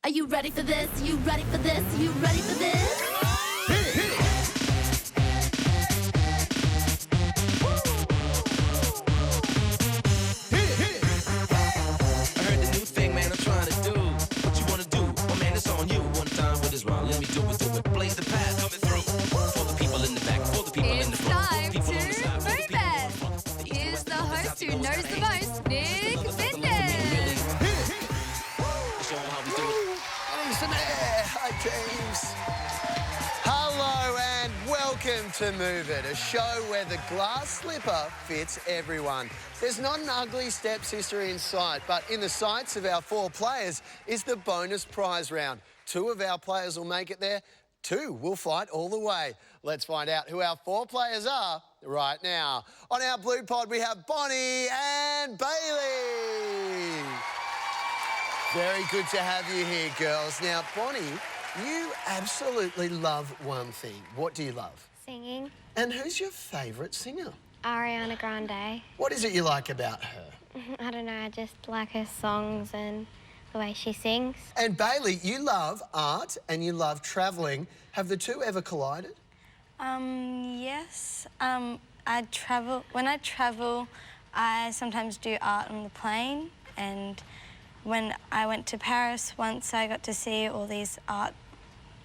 Are you ready for this? You ready for this? You ready for this? I heard the new thing, man, I'm trying to do. What you wanna do? Oh man, it's on you. One time with this round, let me do it. Blaze the path coming through. For the people in the back, for the people in the front. It's time to move it. Here's the host who knows the most, Nick Vindin. Hi, James. Hello and welcome to Move It, a show where the glass slipper fits everyone. There's not an ugly stepsister in sight, but in the sights of our 4 players is the bonus prize round. 2 of our players will make it there. 2 will fight all the way. Let's find out who our 4 players are right now. On our blue pod, we have Bonnie and Bailey. Very good to have you here, girls. Now, Bonnie, you absolutely love one thing. What do you love? Singing. And who's your favourite singer? Ariana Grande. What is it you like about her? I don't know, I just like her songs and the way she sings. And Bailey, you love art and you love travelling. Have the 2 ever collided? Yes. When I travel, I sometimes do art on the plane, and when I went to Paris once, I got to see all these art,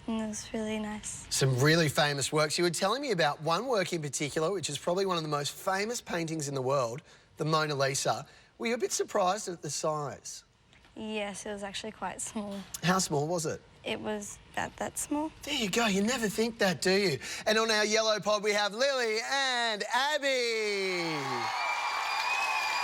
and it was really nice. Some really famous works. You were telling me about one work in particular, which is probably one of the most famous paintings in the world, the Mona Lisa. Were you a bit surprised at the size? Yes, it was actually quite small. How small was it? It was about that small. There you go. You never think that, do you? And on our yellow pod, we have Lily and Abby.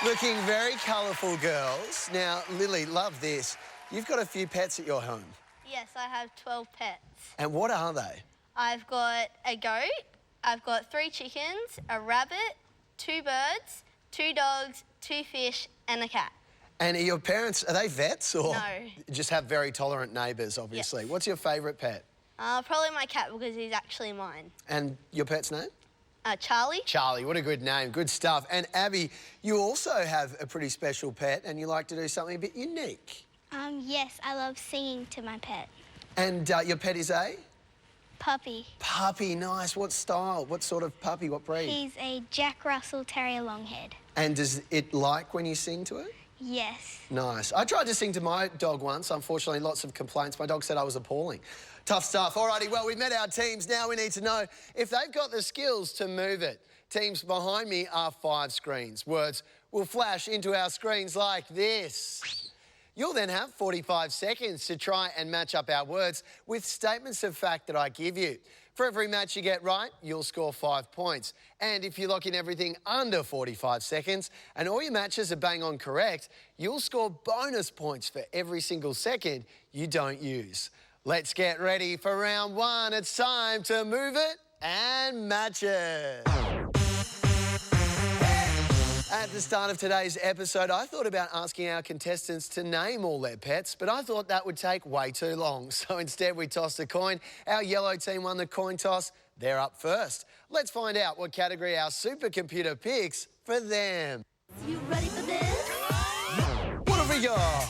Looking very colourful, girls. Now, Lily, love this. You've got a few pets at your home. Yes, I have 12 pets. And what are they? I've got a goat, I've got 3 chickens, a rabbit, 2 birds, 2 dogs, 2 fish and a cat. And are your parents, are they vets or? No. Just have very tolerant neighbours, obviously. Yes. What's your favourite pet? Probably my cat because he's actually mine. And your pet's name? Charlie. Charlie, what a good name, good stuff. And Abby, you also have a pretty special pet and you like to do something a bit unique. Yes, I love singing to my pet. And your pet is a? Puppy. Puppy, nice. What style? What sort of puppy? What breed? He's a Jack Russell Terrier Longhead. And does it like when you sing to it? Yes. Nice. I tried to sing to my dog once. Unfortunately, lots of complaints. My dog said I was appalling. Tough stuff. Alrighty, well, we've met our teams. Now we need to know if they've got the skills to move it. Teams behind me are 5 screens. Words will flash into our screens like this. You'll then have 45 seconds to try and match up our words with statements of fact that I give you. For every match you get right, you'll score 5 points. And if you lock in everything under 45 seconds and all your matches are bang on correct, you'll score bonus points for every single second you don't use. Let's get ready for round 1. It's time to move it and match it. At the start of today's episode, I thought about asking our contestants to name all their pets, but I thought that would take way too long. So instead, we tossed a coin. Our yellow team won the coin toss. They're up first. Let's find out what category our supercomputer picks for them. You ready for this? What have we got?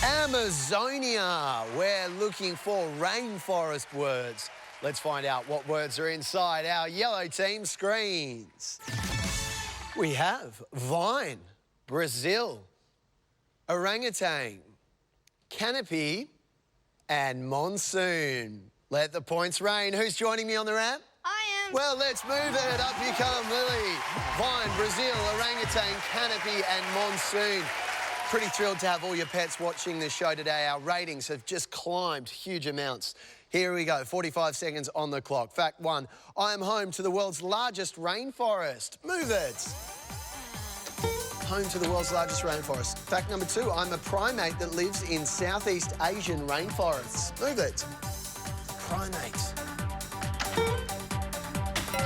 Amazonia. We're looking for rainforest words. Let's find out what words are inside our yellow team screens. We have vine, Brazil, orangutan, canopy, and monsoon. Let the points rain. Who's joining me on the ramp? I am. Well, let's move it. Up you come, Lily. Vine, Brazil, orangutan, canopy, and monsoon. Pretty thrilled to have all your pets watching the show today. Our ratings have just climbed huge amounts. Here we go, 45 seconds on the clock. Fact 1, I am home to the world's largest rainforest. Move it. Home to the world's largest rainforest. Fact number 2, I'm a primate that lives in Southeast Asian rainforests. Move it. Primate.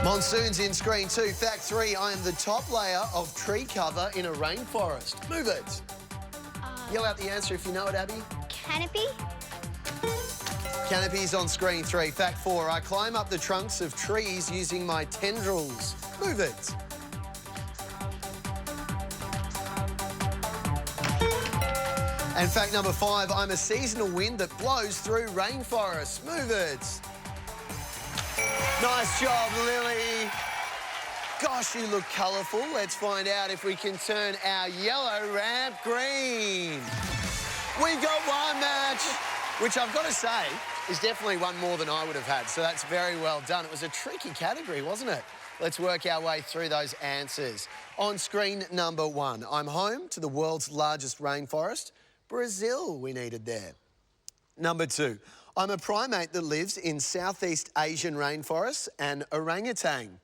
Monsoon's in screen 2. Fact 3, I am the top layer of tree cover in a rainforest. Move it. Yell out the answer if you know it, Abby. Canopy? Canopy's on screen 3. Fact 4, I climb up the trunks of trees using my tendrils. Move it. And fact number 5, I'm a seasonal wind that blows through rainforests. Move it. Nice job, Lily. Gosh, you look colourful. Let's find out if we can turn our yellow ramp green. We've got one match, which I've got to say is definitely one more than I would have had. So that's very well done. It was a tricky category, wasn't it? Let's work our way through those answers. On screen number 1, I'm home to the world's largest rainforest. Brazil, we needed there. Number 2, I'm a primate that lives in Southeast Asian rainforests, an orangutan.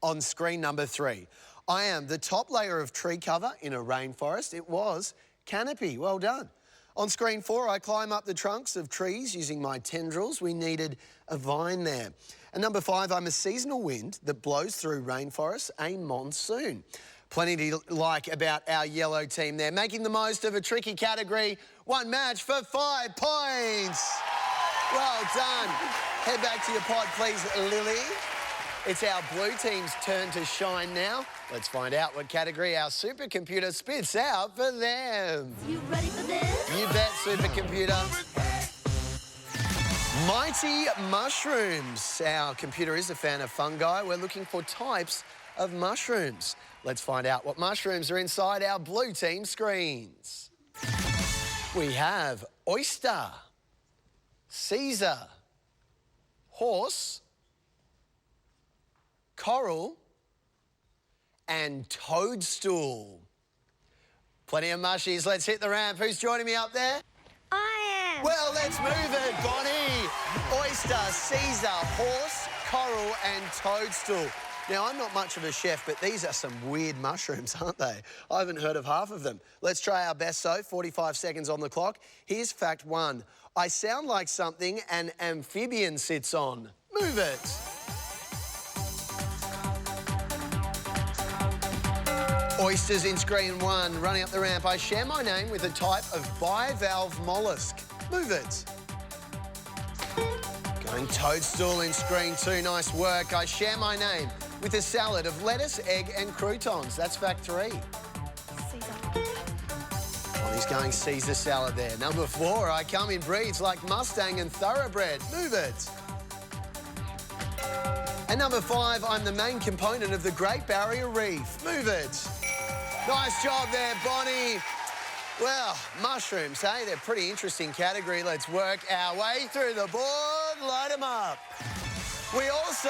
On screen number 3, I am the top layer of tree cover in a rainforest. It was canopy. Well done. On screen 4, I climb up the trunks of trees using my tendrils. We needed a vine there. And number 5, I'm a seasonal wind that blows through rainforests, a monsoon. Plenty to like about our yellow team there. Making the most of a tricky category. One match for 5 points. Well done. Head back to your pod, please, Lily. It's our blue team's turn to shine now. Let's find out what category our supercomputer spits out for them. You ready for this? You bet, supercomputer. Mighty mushrooms. Our computer is a fan of fungi. We're looking for types of mushrooms. Let's find out what mushrooms are inside our blue team screens. We have oyster, Caesar, horse, coral, and toadstool. Plenty of mushies. Let's hit the ramp. Who's joining me up there? I am. Well, let's move it, Bonnie. Oyster, Caesar, horse, coral, and toadstool. Now, I'm not much of a chef, but these are some weird mushrooms, aren't they? I haven't heard of half of them. Let's try our best, so 45 seconds on the clock. Here's fact 1. I sound like something an amphibian sits on. Move it. Oysters in screen 1, running up the ramp. I share my name with a type of bivalve mollusk. Move it. Going toadstool in screen 2, nice work. I share my name with a salad of lettuce, egg and croutons. That's fact 3. Caesar. Oh, he's going Caesar salad there. Number 4, I come in breeds like Mustang and Thoroughbred. Move it. And number 5, I'm the main component of the Great Barrier Reef. Move it. Nice job there, Bonnie. Well, mushrooms, hey? They're a pretty interesting category. Let's work our way through the board. Light them up. We also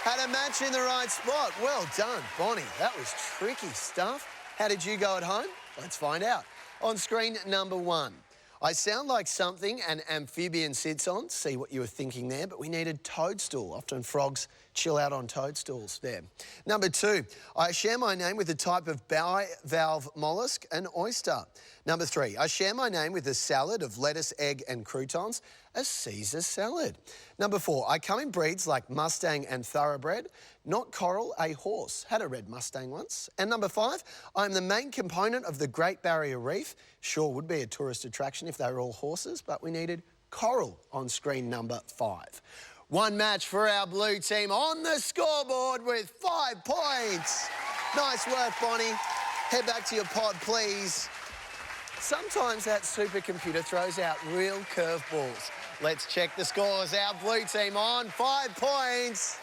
had a match in the right spot. Well done, Bonnie. That was tricky stuff. How did you go at home? Let's find out. On screen number 1, I sound like something an amphibian sits on. See what you were thinking there, but we needed toadstool. Often frogs chill out on toadstools there. Number 2, I share my name with a type of bivalve mollusk, an oyster. Number 3, I share my name with a salad of lettuce, egg and croutons, a Caesar salad. Number 4, I come in breeds like Mustang and Thoroughbred, not coral, a horse. Had a red Mustang once. And number 5, I'm the main component of the Great Barrier Reef. Sure would be a tourist attraction if they were all horses, but we needed coral on screen number 5. One match for our blue team on the scoreboard with 5 points. Nice work, Bonnie. Head back to your pod, please. Sometimes that supercomputer throws out real curveballs. Let's check the scores. Our blue team on 5 points.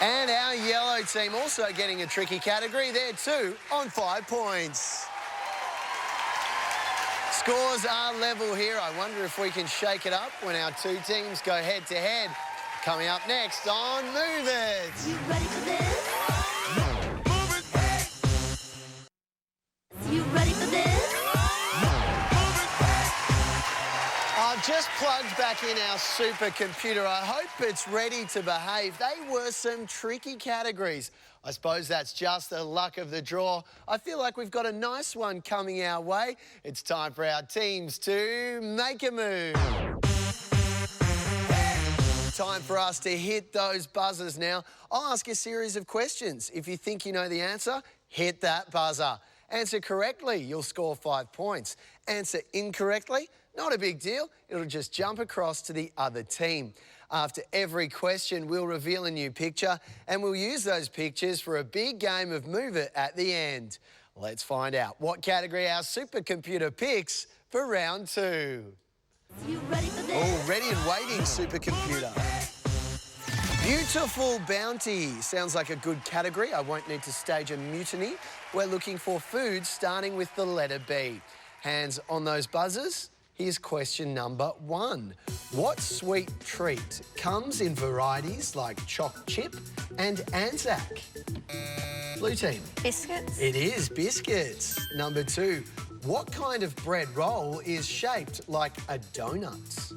And our yellow team also getting a tricky category. They're 2 on 5 points. Scores are level here. I wonder if we can shake it up when our 2 teams go head-to-head. Coming up next on Move It. You ready for this? You ready for this? I've just plugged back in our supercomputer. I hope it's ready to behave. They were some tricky categories. I suppose that's just the luck of the draw. I feel like we've got a nice one coming our way. It's time for our teams to make a move. Time for us to hit those buzzers now. I'll ask a series of questions. If you think you know the answer, hit that buzzer. Answer correctly, you'll score 5 points. Answer incorrectly, not a big deal. It'll just jump across to the other team. After every question, we'll reveal a new picture and we'll use those pictures for a big game of Move It at the end. Let's find out what category our supercomputer picks for round 2. You ready for this? Oh, ready and waiting, supercomputer. Beautiful bounty. Sounds like a good category. I won't need to stage a mutiny. We're looking for food starting with the letter B. Hands on those buzzers. Here's question number 1. What sweet treat comes in varieties like choc chip and Anzac? Blue team. Biscuits. It is biscuits. Number 2. What kind of bread roll is shaped like a donut?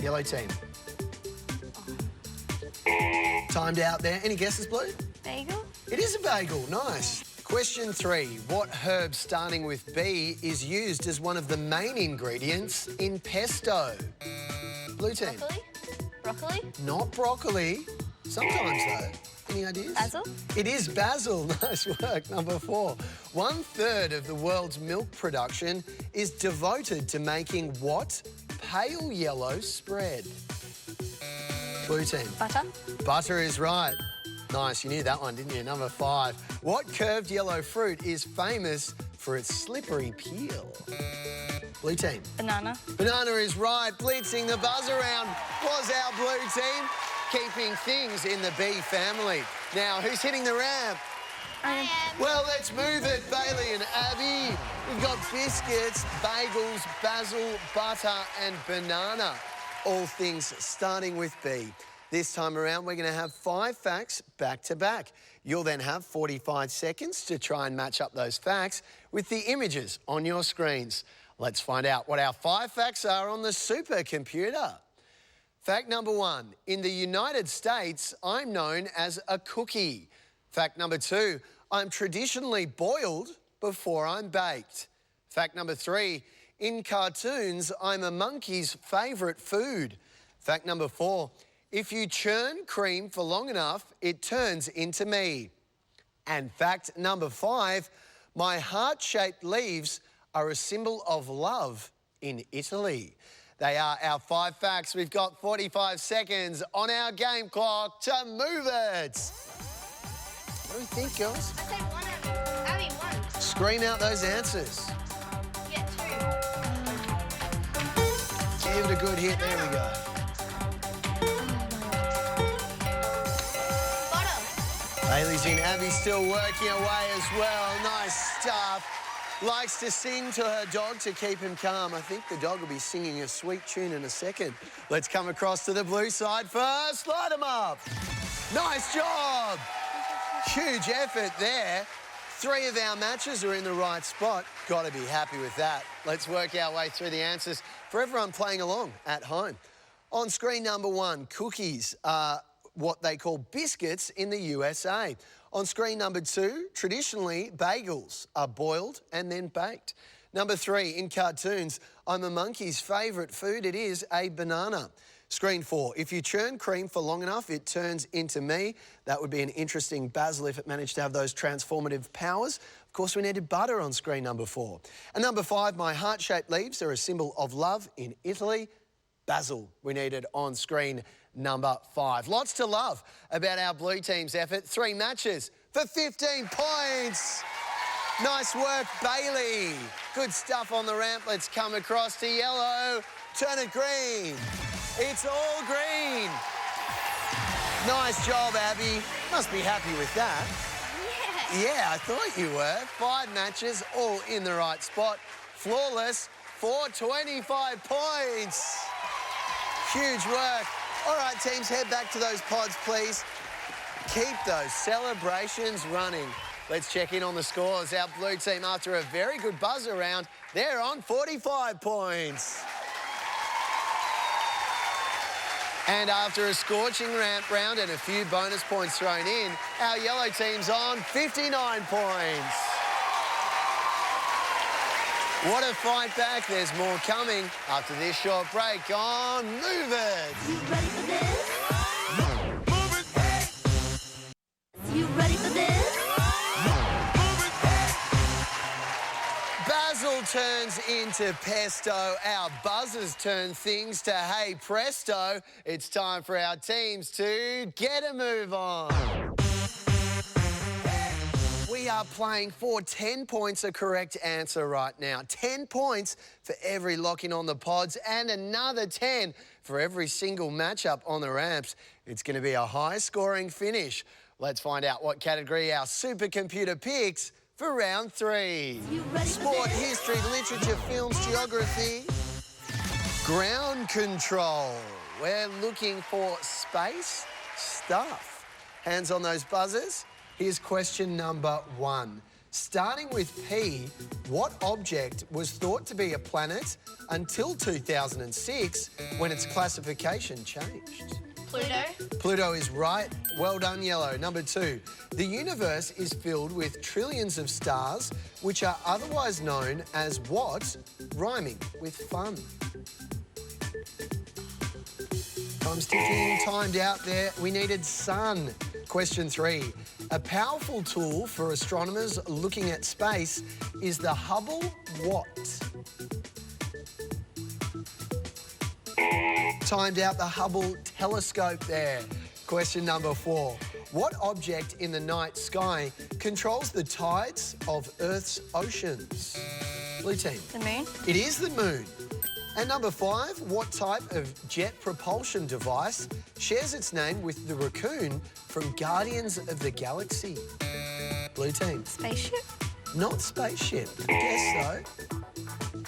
Yellow team. Timed out there. Any guesses, Blue? Bagel. It is a bagel. Nice. Question 3. What herb starting with B is used as one of the main ingredients in pesto? Blue team. Broccoli? Broccoli? Not broccoli. Sometimes, though. Any ideas? Basil. It is basil. Nice work. Number 4. 1/3 of the world's milk production is devoted to making what pale yellow spread? Blue team. Butter. Butter is right. Nice, you knew that one, didn't you? Number 5. What curved yellow fruit is famous for its slippery peel? Blue team. Banana. Banana is right. Blitzing the buzz around was our blue team, keeping things in the B family. Now, who's hitting the ramp? I am. Well, let's move it, Bailey and Abby. We've got biscuits, bagels, basil, butter and banana. All things starting with B. This time around, we're going to have 5 facts back to back. You'll then have 45 seconds to try and match up those facts with the images on your screens. Let's find out what our 5 facts are on the supercomputer. Fact number 1. In the United States, I'm known as a cookie. Fact number 2. I'm traditionally boiled before I'm baked. Fact number 3. In cartoons, I'm a monkey's favourite food. Fact number 4. If you churn cream for long enough, it turns into me. And fact number 5. My heart-shaped leaves are a symbol of love in Italy. They are our 5 facts. We've got 45 seconds on our game clock to move it. What do you think, girls? I say one. Abby, one. Scream out those answers. Yeah, 2. Give it a good hit. There we go. Butter. Bailey's in. Abby's still working away as well. Nice stuff. Likes to sing to her dog to keep him calm. I think the dog will be singing a sweet tune in a second. Let's come across to the blue side first. Light them up. Nice job. Huge effort there. 3 of our matches are in the right spot. Got to be happy with that. Let's work our way through the answers for everyone playing along at home. On screen number 1, cookies are what they call biscuits in the USA. On screen number 2, traditionally, bagels are boiled and then baked. Number 3, in cartoons, I'm a monkey's favourite food. It is a banana. Screen 4, if you churn cream for long enough, it turns into me. That would be an interesting basil if it managed to have those transformative powers. Of course, we needed butter on screen number 4. And number 5, my heart-shaped leaves are a symbol of love in Italy. Basil we needed on screen number 5. Lots to love about our blue team's effort. 3 matches for 15 points. Nice work, Bailey. Good stuff on the ramp. Let's come across to yellow. Turn it green. It's all green. Nice job, Abby. Must be happy with that. Yeah, I thought you were. 5 matches, all in the right spot. Flawless for 25 points. Huge work. All right, teams, head back to those pods, please. Keep those celebrations running. Let's check in on the scores. Our blue team, after a very good buzz around, they're on 45 points. And after a scorching ramp round and a few bonus points thrown in, our yellow team's on 59 points. What a fight back. There's more coming after this short break on Move It. You ready for this? Move it. You ready for this? Basil turns into pesto. Our buzzers turn things to hey presto. It's time for our teams to get a move on. We We are playing for 10 points a correct answer right now. 10 points for every lock-in on the pods and another 10 for every single matchup on the ramps. It's going to be a high-scoring finish. Let's find out what category our supercomputer picks for round 3. Sport, history, literature, films, geography, ground control. We're looking for space stuff. Hands on those buzzers. Here's question number 1. Starting with P, what object was thought to be a planet until 2006 when its classification changed? Pluto. Pluto is right. Well done, Yellow. Number 2. The universe is filled with trillions of stars, which are otherwise known as what? Rhyming with fun. Time's ticking, timed out there. We needed sun. Question 3. A powerful tool for astronomers looking at space is the Hubble what? Timed out, the Hubble telescope there. Question number 4. What object in the night sky controls the tides of Earth's oceans? Blue team. The moon. It is the moon. And number 5, what type of jet propulsion device shares its name with the raccoon from Guardians of the Galaxy? Blue team. Spaceship. Not spaceship. Guess so.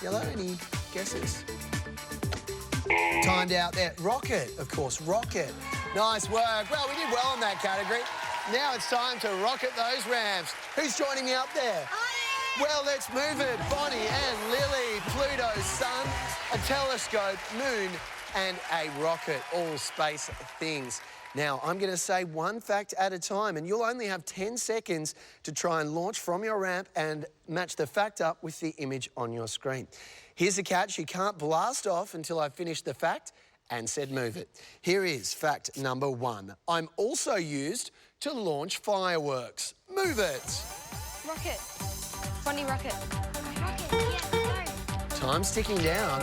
Yellow, any guesses? Timed out there. Rocket, of course, rocket. Nice work. Well, we did well in that category. Now it's time to rocket those ramps. Who's joining me up there? Well, let's move it. Bonnie and Lily, Pluto's sun, a telescope, moon, and a rocket, all space things. Now, I'm going to say one fact at a time, and you'll only have 10 seconds to try and launch from your ramp and match the fact up with the image on your screen. Here's the catch. You can't blast off until I finish the fact and said move it. Here is fact number 1. I'm also used to launch fireworks. Move it. Rocket. Funny rocket. Rocket, yeah, go. Time's ticking down.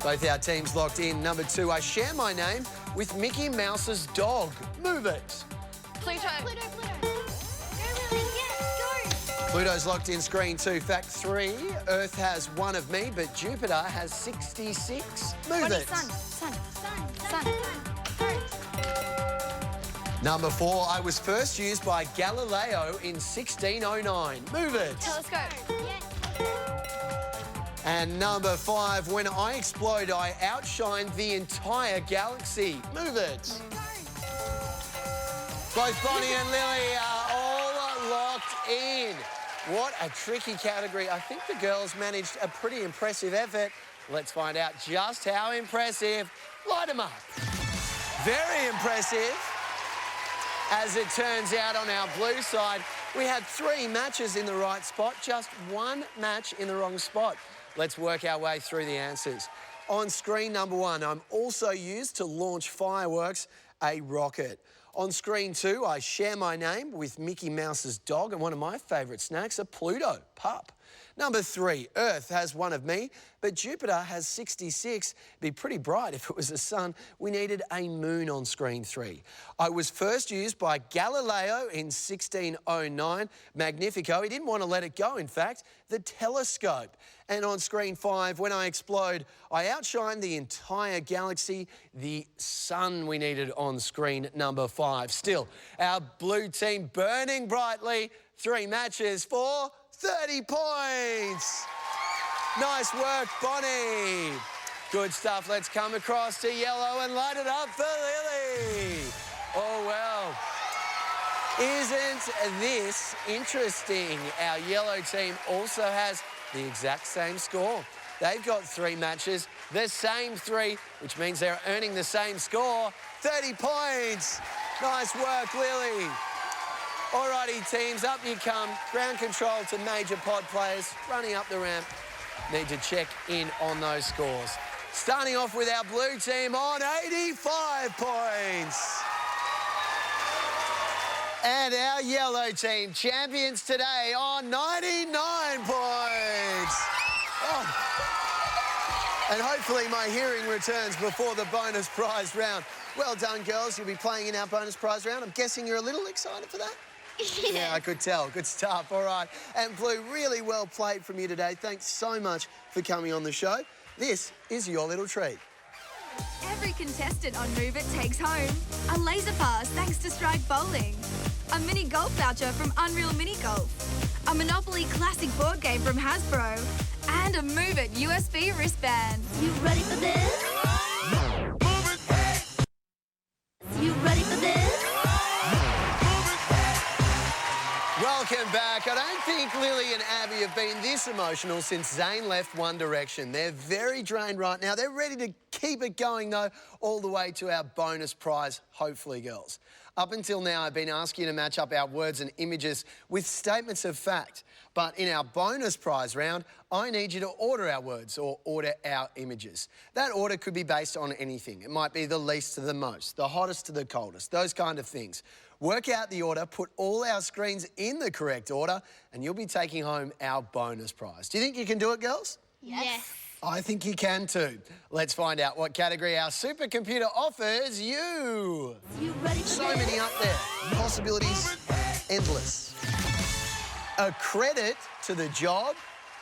Both our teams locked in. Number 2, I share my name with Mickey Mouse's dog. Move it. Pluto. Pluto, Pluto. Go, Lily, yes, go. Pluto's locked in. Screen 2. Fact 3, Earth has one of me, but Jupiter has 66. Move Funny it. sun. Sun. Sun. Go. Number 4, I was first used by Galileo in 1609. Move it. Telescope. Yes. And number 5, when I explode, I outshine the entire galaxy. Move it. Both Bonnie and Lily are all locked in. What a tricky category. I think the girls managed a pretty impressive effort. Let's find out just how impressive. Light them up. Very impressive. As it turns out, on our blue side, we had 3 matches in the right spot, just 1 match in the wrong spot. Let's work our way through the answers. On screen number 1, I'm also used to launch fireworks, a rocket. On screen 2, I share my name with Mickey Mouse's dog and one of my favourite snacks, a Pluto pup. Number 3, Earth has one of me, but Jupiter has 66. It'd be pretty bright if it was the sun. We needed a moon on screen 3. I was first used by Galileo in 1609. Magnifico. He didn't want to let it go, in fact. The telescope. And on screen 5, when I explode, I outshine the entire galaxy. The sun we needed on screen number 5. Still, our blue team burning brightly. 3 matches for 30 points. Nice work, Bonnie. Good stuff. Let's come across to yellow and light it up for Lily. Oh, well. Isn't this interesting? Our yellow team also has the exact same score. They've got 3 matches, the same 3, which means they're earning the same score, 30 points. Nice work, Lily. Alrighty, teams, up you come. Ground control to major pod players running up the ramp. Need to check in on those scores. Starting off with our blue team on 85 points. And our yellow team, champions today, on 99 points. Oh. And hopefully my hearing returns before the bonus prize round. Well done, girls. You'll be playing in our bonus prize round. I'm guessing you're a little excited for that? Yeah, I could tell. Good stuff. All right. And Blue, really well played from you today. Thanks so much for coming on the show. This is your little treat. Every contestant on Move It takes home a laser pass thanks to Strike Bowling, a mini golf voucher from Unreal Mini Golf, a Monopoly Classic board game from Hasbro, and a Move It USB wristband. You ready for this? You ready for this? Welcome back. I don't think Lily and Abby have been this emotional since Zayn left One Direction. They're very drained right now. They're ready to keep it going, though, all the way to our bonus prize, hopefully, girls. Up until now, I've been asking you to match up our words and images with statements of fact. But in our bonus prize round, I need you to order our words or order our images. That order could be based on anything. It might be the least to the most, the hottest to the coldest, those kind of things. Work out the order, put all our screens in the correct order, and you'll be taking home our bonus prize. Do you think you can do it, girls? Yes. I think you can too. Let's find out what category our supercomputer offers you. You ready for So this? many up there. Possibilities endless. A credit to the job,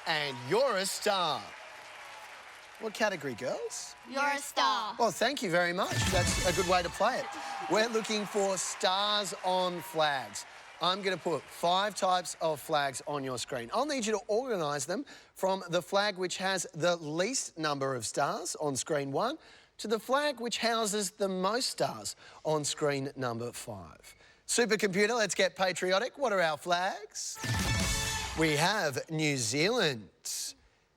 and you're a star. What category, girls? You're a star. Well, thank you very much. That's a good way to play it. We're looking for stars on flags. I'm going to put 5 types of flags on your screen. I'll need you to organise them from the flag which has the least number of stars on screen 1 to the flag which houses the most stars on screen number 5. Supercomputer, let's get patriotic. What are our flags? We have New Zealand,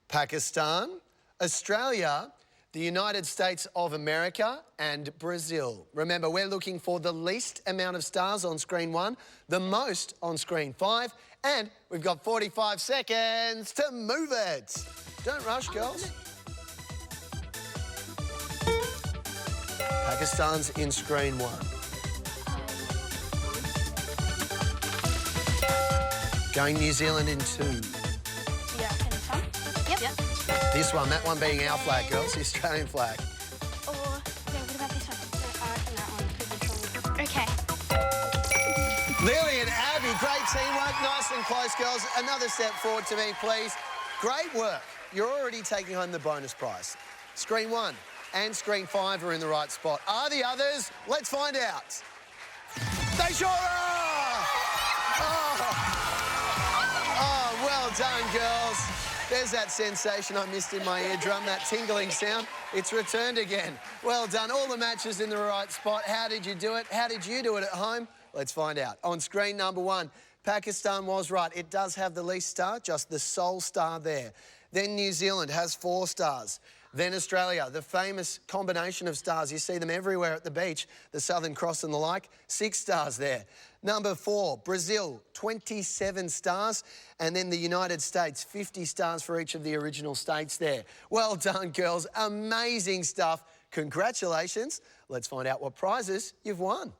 Pakistan, Australia, the United States of America and Brazil. Remember, we're looking for the least amount of stars on screen 1, the most on screen 5, and we've got 45 seconds to move it. Don't rush, girls. Pakistan's in screen 1. Going New Zealand in 2. Yeah, can you come? Yep. This one, that one being our flag, girls, the Australian flag. Or, yeah, what about this one? I reckon that one could be cool. Okay. Lily and Abby, great teamwork, nice and close, girls. Another step forward to me, please. Great work. You're already taking home the bonus prize. Screen 1 and screen 5 are in the right spot. Are the others? Let's find out. They sure are! Oh, well done, girls. There's that sensation I missed in my eardrum, that tingling sound. It's returned again. Well done. All the matches in the right spot. How did you do it? How did you do it at home? Let's find out. On screen number 1, Pakistan was right. It does have the least star, just the sole star there. Then New Zealand has 4 stars. Then Australia, the famous combination of stars. You see them everywhere at the beach, the Southern Cross and the like. 6 stars there. Number 4, Brazil, 27 stars. And then the United States, 50 stars for each of the original states there. Well done, girls. Amazing stuff. Congratulations. Let's find out what prizes you've won.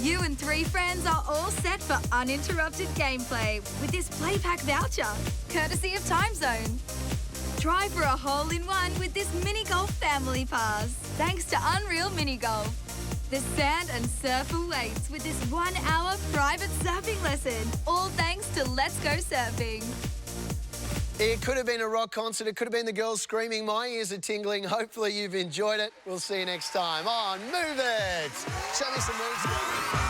You and 3 friends are all set for uninterrupted gameplay with this Playpack voucher, courtesy of Time Zone. Try for a hole-in-one with this mini golf family pass, thanks to Unreal Mini Golf. The sand and surf awaits with this 1-hour private surfing lesson, all thanks to Let's Go Surfing. It could have been a rock concert. It could have been the girls screaming. My ears are tingling. Hopefully you've enjoyed it. We'll see you next time on Move It. Show me some moves.